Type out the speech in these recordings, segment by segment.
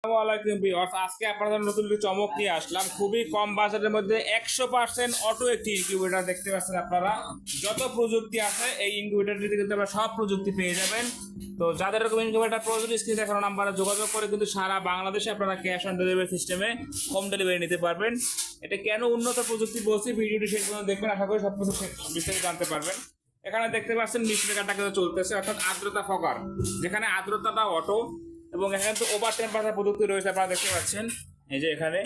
আসসালামাইকুম ভিউয়ার্স, আজকে আপনাদের নতুন কিছু চমক নিয়ে আসলাম। খুবই কম বাজেটের মধ্যে 100% অটো একটি ইনকিউবেটর দেখতে পাচ্ছেন আপনারা। যত প্রযুক্তি আছে এই ইনকিউবেটরটিতে কিন্তু আপনারা সব প্রযুক্তি পেয়ে যাবেন। তো যাদের এরকম ইনকিউবেটর প্রয়োজন স্ক্রিনে দেখানো নাম্বারে যোগাযোগ করে কিন্তু সারা বাংলাদেশে আপনারা ক্যাশ অন ডেলিভারি সিস্টেমে হোম ডেলিভারি নিতে পারবেন। এটা কেন উন্নত প্রযুক্তি বলছি, ভিডিওটি শেষ পর্যন্ত দেখবেন, আশা করি সব কিছু বিস্তারিত জানতে পারবেন। এখানে দেখতে পাচ্ছেন মিটারটা কিন্তু চলতেছে, অর্থাৎ আর্দ্রতা ফকার, যেখানে আর্দ্রতাটা অটো এবং এখানে তো ওভার টেম্পারেচার প্রযুক্তি রয়েছে আপনারা দেখতে পাচ্ছেন এই যে এখানে।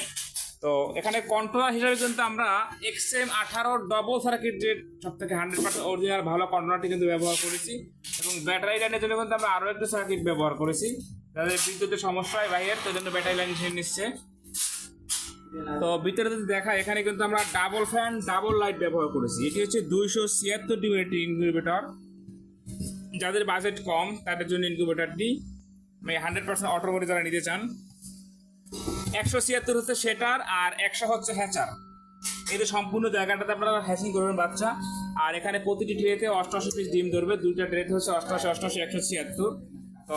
তো এখানে কন্ট্রোলার হিসাবে কিন্তু আমরা XM18 ডবল সার্কিট যে সব থেকে 100% অরিজিনাল ভালো কন্ট্রোলারটি কিন্তু ব্যবহার করেছি, এবং ব্যাটারি লাইনের জন্য কিন্তু আমরা আরও একটু সার্কিট ব্যবহার করেছি। যাদের বিদ্যুতের সমস্যা হয় বাইরের, তো জন্য ব্যাটারি লাইন হিসেবে নিচ্ছে। তো ভিতরে যদি দেখা, এখানে কিন্তু আমরা ডাবল ফ্যান ডাবল লাইট ব্যবহার করেছি। এটি হচ্ছে 276 ডিগ্রি ইনকিউবেটর। যাদের বাজেট কম তাদের জন্য ইনকিউবেটরটি 100% অটো করে যারা নিতে চান। 176 হচ্ছে সেটার, আর 100 হচ্ছে হ্যাচার। এই যে সম্পূর্ণ জায়গাটাতে আপনারা হ্যাচিং করবেন বাচ্চা। আর এখানে প্রতিটি ট্রেতে 88 পিস ডিম ধরবে, দুইটা ট্রেতে হচ্ছে 88 88 176। তো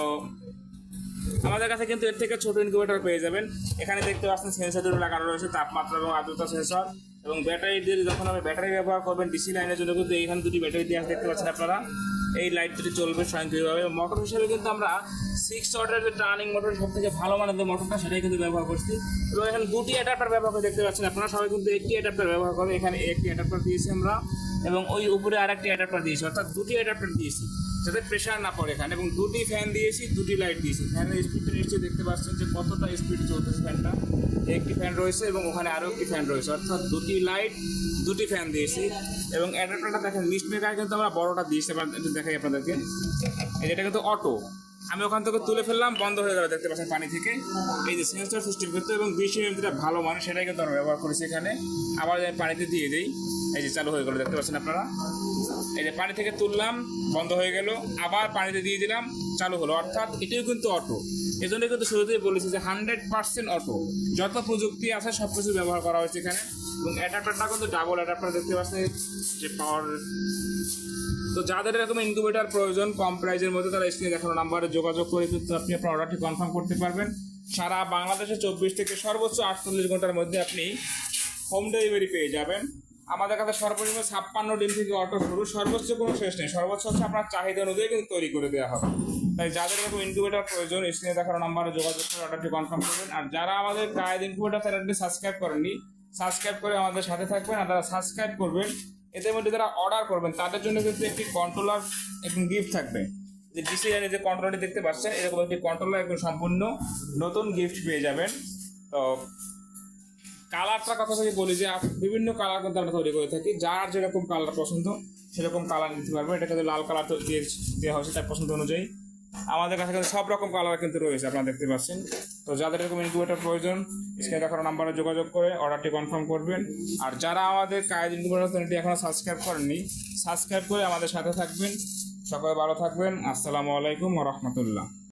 আমাদের কাছে কিন্তু এর থেকে ছোট ইনকিউবেটর পেয়ে যাবেন। এখানে দেখতে পাচ্ছেন সেন্সর লাগানো রয়েছে, তাপমাত্রা এবং আর্দ্রতা সেন্সর। এবং ব্যাটারি দিয়ে যখন আপনি ব্যাটারি ব্যবহার করবেন ডিসি লাইনের জন্য কিন্তু এইখানে দুটি ব্যাটারি দিয়ে দেখতে পাচ্ছেন আপনারা। এই লাইট দুটি চলবে স্বয়ংক্রিয়ভাবে। মোটর হিসেবে কিন্তু আমরা 6 ওয়াটের যে টার্নিং মোটর, সব থেকে ভালো মানের যে মোটরটা, সেটাই কিন্তু ব্যবহার করছি। এবং এখানে দুটি অ্যাডাপ্টার ব্যবহার করে দেখতে পাচ্ছেন আপনারা। সবাই কিন্তু একটি অ্যাডাপ্টার ব্যবহার করে, এখানে একটি অ্যাডাপ্টার দিয়েছি আমরা, এবং ওই উপরে আর একটি অ্যাডাপ্টার দিয়েছি, অর্থাৎ দুটি অ্যাডাপ্টার দিয়েছি যাতে প্রেশার না পড়ে এখানে। এবং দুটি ফ্যান দিয়েছি, দুটি লাইট দিয়েছি। ফ্যানের স্পিডটা নিশ্চয়ই দেখতে পাচ্ছেন যে কতটা স্পিড চলতেছে ফ্যানটা। একটি ফ্যান রয়েছে এবং ওখানে আরও একটি ফ্যান রয়েছে, অর্থাৎ দুটি লাইট দুটি ফ্যান দিয়েছি। এবং অ্যাডাপ্টারটা দেখেন, মিস্ট মেকার কিন্তু আমরা বড়টা দিয়েছি, একটু দেখাই আপনাদেরকে। এটা কিন্তু অটো, আমি ওখান থেকে তুলে ফেললাম, বন্ধ হয়ে যাবে দেখতে পাচ্ছেন পানি থেকে। এই যে সেন্সর সিস্টেম কিন্তু, এবং 20 যেটা ভালো মানে সেটাই কিন্তু আমরা ব্যবহার করেছি এখানে। আবার আমি পানিতে দিয়ে দিই, এই যে চালু হয়ে গেলো দেখতে পাচ্ছেন আপনারা। এই যে পানি থেকে তুললাম, বন্ধ হয়ে গেল, আবার পানিতে দিয়ে দিলাম, চালু হলো, অর্থাৎ এটিও কিন্তু অটো। এই জন্য কিন্তু শুরুতেই বলেছি যে 100% অটো। যত প্রযুক্তি আছে সব কিছু ব্যবহার করা হয়েছে এখানে। এবং অ্যাডাপ্টারটা কিন্তু ডাবল অ্যাডাপ্টার দেখতে পাচ্ছেন, যে পাওয়ার। তো যাদের এরকম ইনকিউবেটর প্রয়োজন কম প্রাইজের মধ্যে, তারা স্ক্রিনে দেখানো নাম্বারে যোগাযোগ করে কিন্তু আপনি আপনার অর্ডারটি কনফার্ম করতে পারবেন। সারা বাংলাদেশে 24 থেকে সর্বোচ্চ 48 ঘন্টার মধ্যে আপনি হোম ডেলিভারি পেয়ে যাবেন। আমাদের কাছে সর্বনিম্ন 56 ডিম থেকে অটো শুরু, সর্বোচ্চ কোনো শেষ নেই। সর্বোচ্চ হচ্ছে আপনার চাহিদা অনুযায়ী কিন্তু তৈরি করে দেওয়া হবে। তাই যাদের এরকম ইনকিউবেটর প্রয়োজন স্ক্রিনে দেখানো নাম্বারে যোগাযোগ করে অর্ডারটি কনফার্ম করবেন। আর যারা আমাদের কায়েদ ইনকিউবেটর চ্যানেলটি সাবস্ক্রাইব করেননি, সাবস্ক্রাইব করে আমাদের সাথে থাকবেন। আর যারা সাবস্ক্রাইব করবেন, এদের মধ্যে যারা অর্ডার করবেন তাদের জন্য কিন্তু একটি কন্ট্রোলার একটি গিফট থাকবে। যে ডিসি লাইনে যে কন্ট্রোলারটি দেখতে পাচ্ছেন, এরকম একটি কন্ট্রোলার একদম সম্পূর্ণ নতুন গিফট পেয়ে যাবেন। তো কালারটার কথা যদি বলি, যে বিভিন্ন কালার কিন্তু আমরা তৈরি করে থাকি, যার যেরকম কালার পছন্দ সেরকম কালার নিতে পারবেন। এটা কিন্তু লাল কালার দিয়ে দেওয়া হয়েছে তার পছন্দ অনুযায়ী। আমাদের কাছে কিন্তু সব রকম কালার কিন্তু রয়েছে, আপনারা দেখতে পাচ্ছেন। তো যাদের এরকম ইনকিউবেটর প্রয়োজন স্ক্রিনে দেখানো নাম্বারে যোগাযোগ করে অর্ডারটি কনফার্ম করবেন। আর যারা আমাদের কায়েদ ইনকিউবেটর চ্যানেলটি এখনও সাবস্ক্রাইব করেননি, সাবস্ক্রাইব করে আমাদের সাথে থাকবেন। সকলে ভালো থাকবেন। আসসালামু আলাইকুম ওয়া রাহমাতুল্লাহ।